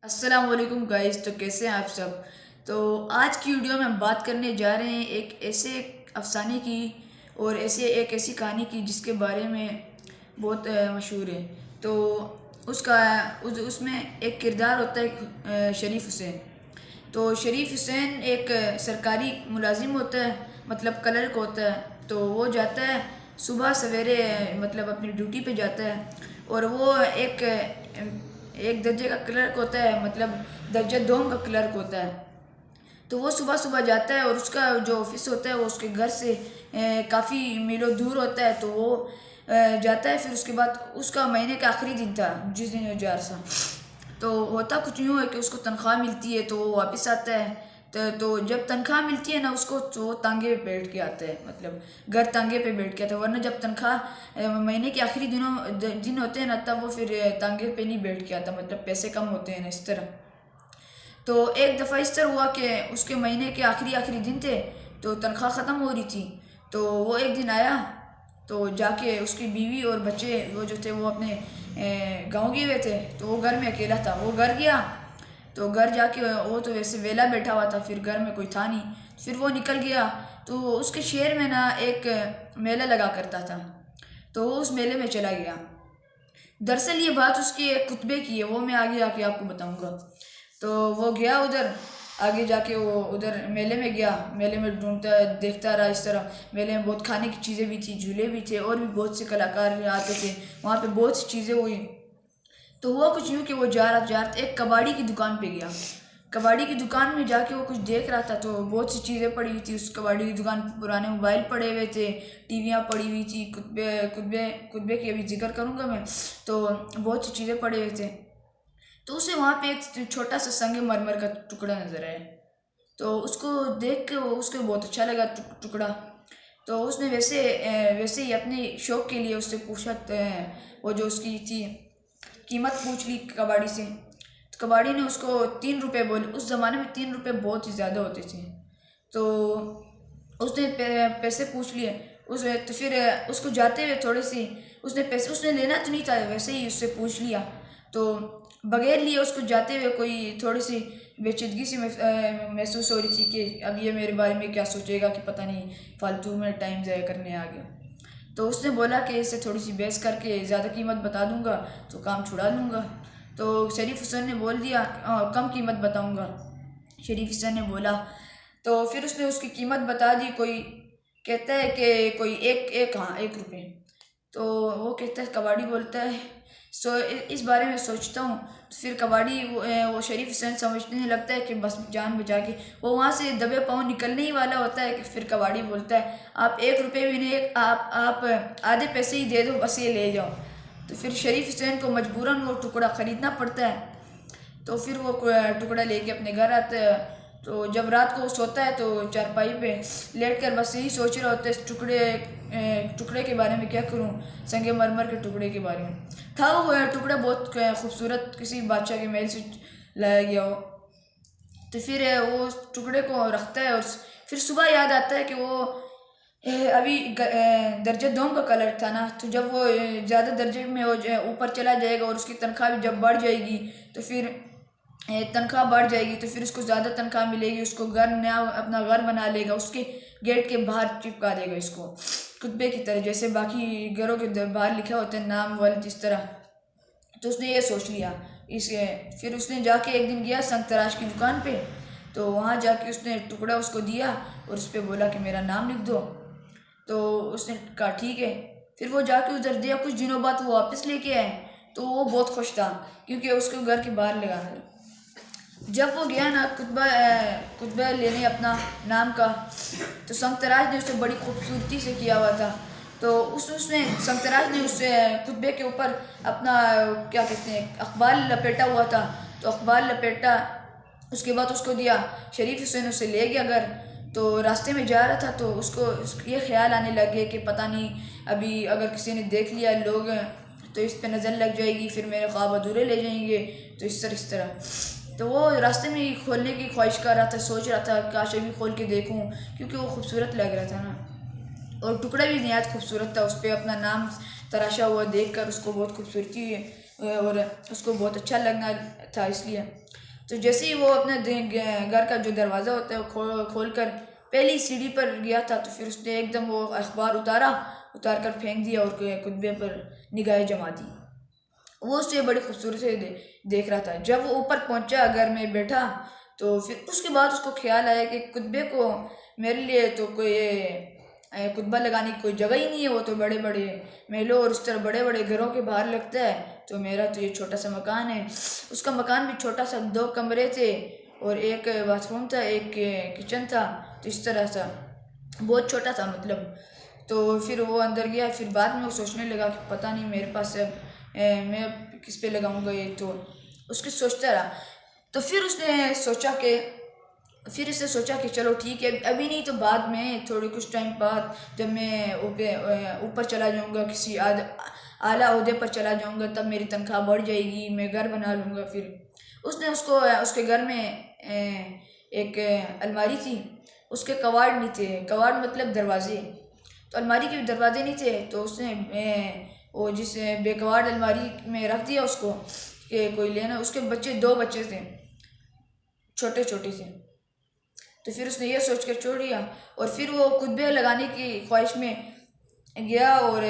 अस्सलाम वालेकुम गाइस। तो कैसे हैं आप सब। तो आज की वीडियो में हम बात करने जा रहे हैं एक ऐसे अफसाने की और ऐसी कहानी की जिसके बारे में बहुत मशहूर है। तो उसमें एक किरदार होता है शरीफ हुसैन। तो शरीफ हुसैन एक सरकारी मुलाजिम होता है, मतलब क्लर्क होता है। तो वो जाता है सुबह सवेरे, मतलब अपनी ड्यूटी पे जाता है। और वो एक दर्जे का क्लर्क होता है, मतलब दर्जा दोम का क्लर्क होता है। तो वो सुबह सुबह जाता है और उसका जो ऑफिस होता है वो उसके घर से काफ़ी मीलों दूर होता है। तो वो जाता है। फिर उसके बाद उसका महीने का आखिरी दिन था जिस दिन वो जा रहा था। तो होता कुछ यूँ है कि उसको तनख्वाह मिलती है तो वो वापस आता है। तो जब तनख्वाह मिलती है ना उसको, तो वो तांगे पे बैठ के आता है, मतलब घर तांगे पे बैठ के आता है। वरना जब तनख्वाह महीने के आखिरी दिन होते हैं ना, तब वो फिर तांगे पे नहीं बैठ के आता, मतलब पैसे कम होते हैं ना, इस तरह। तो एक दफ़ा इस तरह हुआ कि उसके महीने के आखिरी दिन थे, तो तनख्वाह ख़त्म हो रही थी। तो वो एक दिन आया, तो जाके उसकी बीवी और बच्चे वो जो थे वो अपने गांव गए हुए थे। तो वो घर में अकेला था। वो घर गया, तो घर जाके वो तो वैसे वेला बैठा हुआ था, फिर घर में कोई था नहीं। फिर वो निकल गया। तो उसके शहर में ना एक मेला लगा करता था, तो वो उस मेले में चला गया। दरअसल ये बात उसके एक कुतबे की है, वो मैं आगे आके आपको बताऊंगा। तो वो गया उधर, आगे जाके वो उधर मेले में गया। मेले में ढूंढता देखता रहा। इस तरह मेले में बहुत खाने की चीज़ें भी थी, झूले भी थे, और भी बहुत से कलाकार आते थे। वहाँ पे बहुत सी चीज़ें हुई। तो हुआ कुछ यूँ कि वो जा रहा एक कबाड़ी की दुकान पे गया। कबाड़ी की दुकान में जाके वो कुछ देख रहा था, तो बहुत सी चीज़ें पड़ी हुई थी उस कबाड़ी की दुकान पे। पुराने मोबाइल पड़े हुए थे, टीवियाँ पड़ी हुई थी, कुतबे कुतबे कुतबे की अभी जिक्र करूँगा मैं। तो बहुत सी चीज़ें पड़े हुए थे। तो उसे वहाँ पे एक छोटा सा संगमरमर का टुकड़ा नजर आया। तो उसको देख के उसको बहुत अच्छा लगा टुकड़ा। तो उसने वैसे ही अपने शौक के लिए उससे पूछा, वो जो उसकी थी कीमत पूछ ली कबाड़ी से। तो कबाड़ी ने उसको 3 रुपये बोले। उस ज़माने में 3 रुपये बहुत ही ज़्यादा होते थे। तो उसने पैसे पूछ लिए। तो फिर उसको जाते हुए थोड़े सी उसने पैसे, उसने लेना तो नहीं था, वैसे ही उससे पूछ लिया। तो बगैर लिए उसको जाते हुए कोई थोड़ी सी बेचैदगी सी महसूस हो रही थी कि अब ये मेरे बारे में क्या सोचेगा, कि पता नहीं फालतू में टाइम ज़ाया करने आ गया। तो उसने बोला कि इससे थोड़ी सी बहस करके ज़्यादा कीमत बता दूंगा तो काम छुड़ा लूँगा। तो शरीफ हुसैन ने बोल दिया, कम कीमत बताऊंगा। शरीफ हुसैन ने बोला। तो फिर उसने उसकी कीमत बता दी। कोई कहता है कि कोई एक एक हाँ 1 रुपये। तो वो कहता है, कबाड़ी बोलता है, इस बारे में सोचता हूँ। तो फिर कबाड़ी वो शरीफ हुसैन समझने लगता है कि बस जान बचा के वो वहाँ से दबे पाँव निकलने ही वाला होता है कि फिर कबाड़ी बोलता है, आप 1 रुपये भी नहीं, आप आधे पैसे ही दे दो, बस ये ले जाओ। तो फिर शरीफ हुसैन को मजबूरन वो टुकड़ा ख़रीदना पड़ता है। तो फिर वो टुकड़ा लेके अपने घर आता है। तो जब रात को वो सोता है तो चारपाई पे लेट कर बस यही सोच रहा होता है, इस टुकड़े के बारे में क्या करूं, संगे मरमर के टुकड़े के बारे में। था वो टुकड़ा बहुत खूबसूरत, किसी बादशाह के महल से लाया गया हो। तो फिर वो उस टुकड़े को रखता है। और फिर सुबह याद आता है कि वो अभी दर्जे दोम का कलर था ना। तो जब वो ज़्यादा दर्जे में हो ऊपर चला जाएगा और उसकी तनख्वाह भी जब बढ़ जाएगी, तो फिर तनख्वाह बढ़ जाएगी, तो फिर उसको ज़्यादा तनख्वाह मिलेगी। उसको घर नया अपना घर बना लेगा, उसके गेट के बाहर चिपका देगा इसको कुत्बे की तरह, जैसे बाकी घरों के बाहर लिखा होता है नाम वाले, इस तरह। तो उसने ये सोच लिया। इस फिर उसने जाके एक दिन गया संग तराश की दुकान पे। तो वहाँ जाके उसने टुकड़ा उसको दिया और उस पर बोला कि मेरा नाम लिख दो। तो उसने कहा ठीक है। फिर वो जाके उधर दिया। कुछ दिनों बाद वो वापस लेके आए। तो वो बहुत खुश था क्योंकि उसको घर के बाहर लगाना था। जब वो गया ना कुतबा लेने अपना नाम का, तो संतराज ने उसे बड़ी खूबसूरती से किया हुआ था। तो उसने संतराज ने उस कुतबे के ऊपर अपना क्या कहते हैं अखबार लपेटा हुआ था। तो अखबार लपेटा, उसके बाद उसको दिया। शरीफ हुसैन उसे ले गया घर। तो रास्ते में जा रहा था तो उसको ये ख्याल आने लगे कि पता नहीं अभी अगर किसी ने देख लिया लोग तो इस पे नज़र लग जाएगी, फिर मेरे ख्वाब अधूरे ले जाएंगे। तो इस तरह तो वो रास्ते में ही खोलने की ख्वाहिश कर रहा था, सोच रहा था काश अभी खोल के देखूं, क्योंकि वो खूबसूरत लग रहा था ना। और टुकड़ा भी नहायत खूबसूरत था, उस पर अपना नाम तराशा हुआ देख कर उसको बहुत खूबसूरती और उसको बहुत अच्छा लगना था इसलिए। तो जैसे ही वो अपने घर का जो दरवाज़ा होता है वो खोल कर पहली सीढ़ी पर गया था, तो फिर उसने एकदम वो अखबार उतार कर फेंक दिया और कुतबे पर निगाहें जमा दी। वो उसे बड़ी खूबसूरती से देख रहा था। जब वो ऊपर पहुंचा, घर में बैठा, तो फिर उसके बाद उसको ख्याल आया कि कुतबे को मेरे लिए तो कोई कुतबा लगाने की कोई जगह ही नहीं है। वो तो बड़े बड़े महलों और इस तरह बड़े बड़े घरों के बाहर लगता है, तो मेरा तो ये छोटा सा मकान है। उसका मकान भी छोटा सा, 2 कमरे थे और एक बाथरूम था, एक किचन था, तो इस तरह सा बहुत छोटा था मतलब। तो फिर वो अंदर गया। फिर बाद में वो सोचने लगा कि पता नहीं मेरे पास अब मैं किस पे लगाऊंगा ये, तो उसकी सोचता रहा। तो फिर उसने सोचा कि चलो ठीक है, अभी नहीं तो बाद में थोड़े कुछ टाइम बाद जब मैं ऊपर चला जाऊंगा, किसी आला ओहदे पर चला जाऊंगा, तब मेरी तनख्वाह बढ़ जाएगी, मैं घर बना लूँगा। फिर उसने उसके घर में एक अलमारी थी, उसके कवाड़ नहीं थे। कवाड़ मतलब दरवाजे, तो अलमारी के भी दरवाजे नहीं थे। तो उसने वो जिस बेकवाड़ अलमारी में रख दिया उसको कि कोई लेना। उसके 2 बच्चे थे, छोटे छोटे से। तो फिर उसने ये सोच कर छोड़ दिया और फिर वो कुतबे लगाने की ख्वाहिश में गया और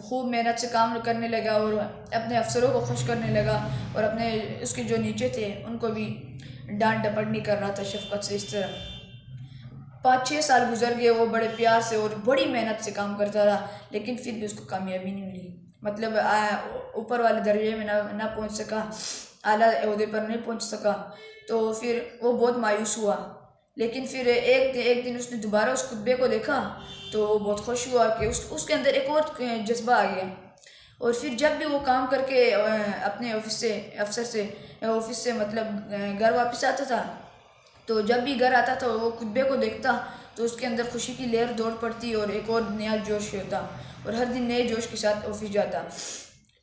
खूब मेहनत से काम करने लगा और अपने अफसरों को खुश करने लगा और अपने उसके जो नीचे थे उनको भी डांट डपट नहीं कर रहा था शफकत से। इस तरह 5-6 साल गुजर गए। वो बड़े प्यार से और बड़ी मेहनत से काम करता रहा, लेकिन फिर भी उसको कामयाबी नहीं मिली। मतलब ऊपर वाले दर्जे में ना पहुंच सका, आला ओहदे पर नहीं पहुंच सका। तो फिर वो बहुत मायूस हुआ। लेकिन फिर एक दिन उसने दोबारा उस कुतबे को देखा, तो वो बहुत खुश हुआ कि उसके अंदर एक और जज्बा आ गया। और फिर जब भी वो काम करके अपने ऑफिस से मतलब घर वापस आता था, तो जब भी घर आता था वो कुतबे को देखता तो उसके अंदर खुशी की लहर दौड़ पड़ती और एक और नया जोश होता और हर दिन नए जोश के साथ ऑफिस जाता।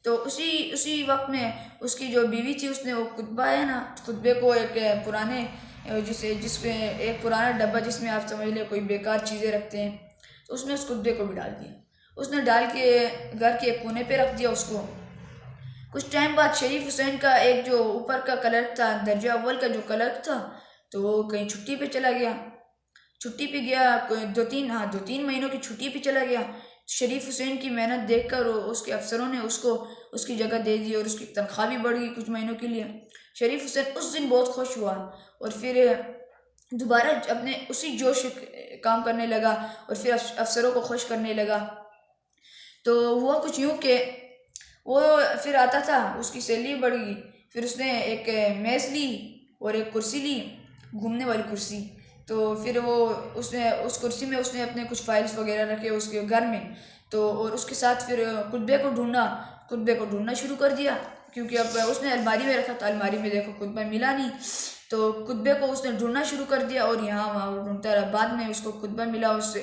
तो उसी वक्त में उसकी जो बीवी थी, उसने वो कुतबा है ना, कुतबे को एक पुराने जिसमें एक पुराना डब्बा जिसमें आप समझ ले कोई बेकार चीज़ें रखते हैं, तो उसने उस कुतबे को भी डाल दिया। उसने डाल के घर के एक कोने पे रख दिया उसको। कुछ टाइम बाद शरीफ हुसैन का एक जो ऊपर का क्लर्क था, दर्जा अव्वल का जो क्लर्क था, तो वो कहीं छुट्टी पे चला गया। छुट्टी पे गया, 2-3 महीनों की छुट्टी पे चला गया। शरीफ हुसैन की मेहनत देखकर उसके अफसरों ने उसको उसकी जगह दे दी और उसकी तनख्वाह भी बढ़ गई कुछ महीनों के लिए। शरीफ हुसैन उस दिन बहुत खुश हुआ और फिर दोबारा अपने उसी जोश से काम करने लगा और फिर अफसरों को खुश करने लगा। तो हुआ कुछ यूँ कि वो फिर आता था, उसकी सैलरी बढ़ गई। फिर उसने एक मेज़ ली और एक कुर्सी ली, घूमने वाली कुर्सी। तो फिर वो उसने उस कुर्सी में उसने अपने कुछ फाइल्स वगैरह रखे उसके घर में। तो और उसके साथ फिर कुतबे को ढूंढना शुरू कर दिया, क्योंकि अब उसने अलमारी में रखा था, अलमारी में देखो कुतबा मिला नहीं। तो कुतबे को उसने ढूंढना शुरू कर दिया और यहाँ वहाँ ढूंढता रहा। बाद में उसको कुतबा मिला उस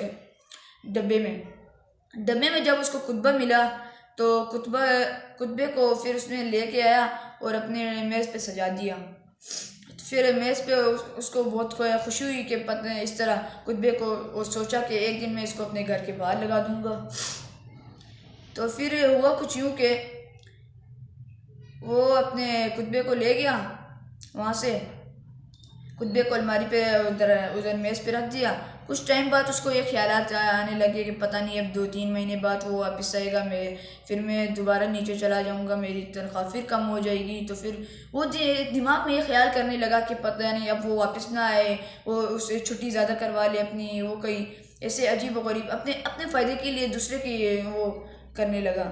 डब्बे में जब उसको कुतबा मिला तो कुतबे को फिर उसने लेके आया और अपने मेज़ पे सजा दिया। फिर मेज़ पे उसको बहुत खुशी हुई कि पता इस तरह कुतबे को वो सोचा कि एक दिन मैं इसको अपने घर के बाहर लगा दूंगा। तो फिर हुआ कुछ यूँ कि वो अपने कुतबे को ले गया वहाँ से, कुतबे को अलमारी पे उधर मेज़ पे रख दिया। कुछ टाइम बाद उसको ये ख्यालात आने लगे कि पता नहीं अब 2-3 महीने बाद वो वापस आएगा, फिर मैं दोबारा नीचे चला जाऊंगा, मेरी तनख्वाह फिर कम हो जाएगी। तो फिर वो दिमाग में ये ख्याल करने लगा कि पता नहीं अब वो वापस ना आए, वो उससे छुट्टी ज़्यादा करवा ले अपनी, वो कहीं ऐसे अजीब व गरीब अपने फ़ायदे के लिए दूसरे की वो करने लगा।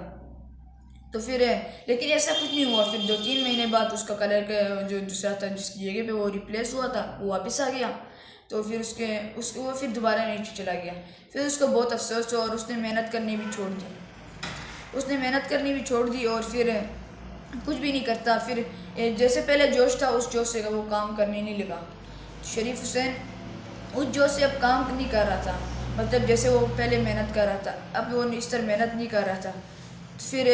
तो फिर लेकिन ऐसा कुछ नहीं हुआ। फिर 2-3 महीने बाद उसका कलर का जो दूसरा था जिसकी जगह पे वो रिप्लेस हुआ था वो वापस आ गया। तो फिर उसको वो फिर दोबारा नीचे चला गया। फिर उसको बहुत अफसोस हुआ और उसने मेहनत करनी भी छोड़ दी और फिर कुछ भी नहीं करता। फिर जैसे पहले जोश था उस जोश से वो काम करने नहीं लगा। शरीफ हुसैन उस जोश से अब काम नहीं कर रहा था, मतलब जैसे वो पहले मेहनत कर रहा था, अब वो इस तरह मेहनत नहीं कर रहा था। फिर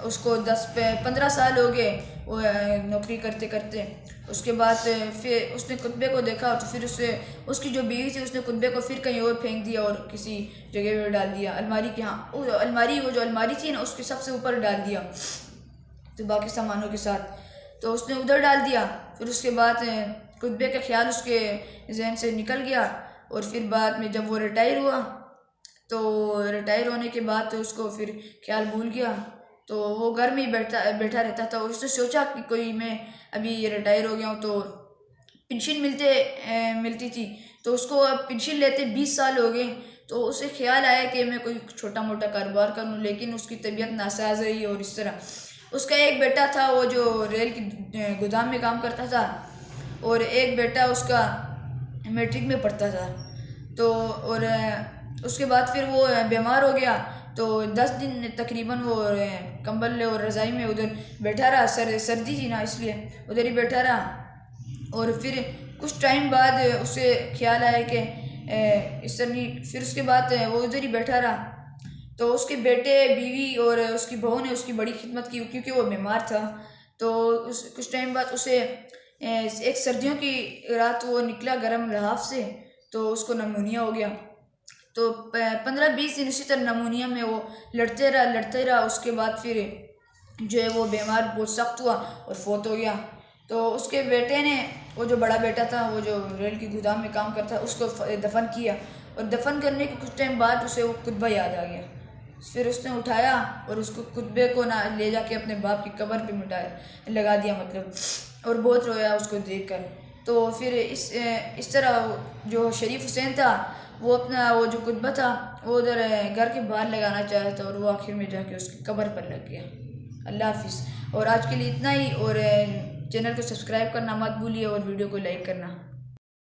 उसको 10-15 साल हो गए वो नौकरी करते करते। उसके बाद फिर उसने कुतबे को देखा, तो फिर उसकी जो बीवी थी उसने कुतबे को फिर कहीं और फेंक दिया और किसी जगह पर डाल दिया, अलमारी के, हाँ अलमारी, वो जो अलमारी थी ना उसके सबसे ऊपर डाल दिया। तो बाकी सामानों के साथ, तो उसने उधर डाल दिया। फिर उसके बाद कुतबे का ख्याल उसके जहन से निकल गया। और फिर बाद में जब वो रिटायर हुआ, तो रिटायर होने के बाद तो उसको फिर ख्याल भूल गया। तो वो घर में ही बैठा रहता था। और उसने सोचा कि कोई मैं अभी रिटायर हो गया हूँ तो पेंशन मिलती थी, तो उसको अब पेंशन लेते 20 साल हो गए। तो उसे ख्याल आया कि मैं कोई छोटा मोटा कारोबार करूं, लेकिन उसकी तबीयत नासाज रही। और इस तरह उसका एक बेटा था वो जो रेल की गोदाम में काम करता था, और एक बेटा उसका मैट्रिक में पढ़ता था। तो और उसके बाद फिर वो बीमार हो गया। तो 10 दिन तकरीबन वो कंबल और रज़ाई में उधर बैठा रहा। सर्दी थी ना, इसलिए उधर ही बैठा रहा। और फिर कुछ टाइम बाद उसे ख्याल आया कि इस तरह नहीं। फिर उसके बाद वो उधर ही बैठा रहा। तो उसके बेटे, बीवी और उसकी बहू ने उसकी बड़ी खिदमत की, क्योंकि वो बीमार था। तो कुछ टाइम बाद उसे एक सर्दियों की रात वो निकला गर्म लहाफ से, तो उसको नमूनिया हो गया। तो 15-20 दिन इसी तरह नमूनिया में वो लड़ते रहा। उसके बाद फिर जो है वो बीमार बहुत सख्त हुआ और फौत हो गया। तो उसके बेटे ने, वो जो बड़ा बेटा था, वो जो रेल की गोदाम में काम करता, उसको दफन किया। और दफन करने के कुछ टाइम बाद उसे वो कुतबा याद आ गया। फिर उसने उठाया और उसको कुतबे को ना ले जाके अपने बाप की कब्र पे मिटाया, लगा दिया मतलब। और बहुत रोया उसको देखकर। तो फिर इस तरह जो शरीफ हुसैन था, वो अपना वो जो कुतबा था वो उधर घर के बाहर लगाना चाहा था, और वो आखिर में जाके उसकी कब्र पर लग गया। अल्लाह हाफिज़। और आज के लिए इतना ही। और चैनल को सब्सक्राइब करना मत भूलिए और वीडियो को लाइक करना।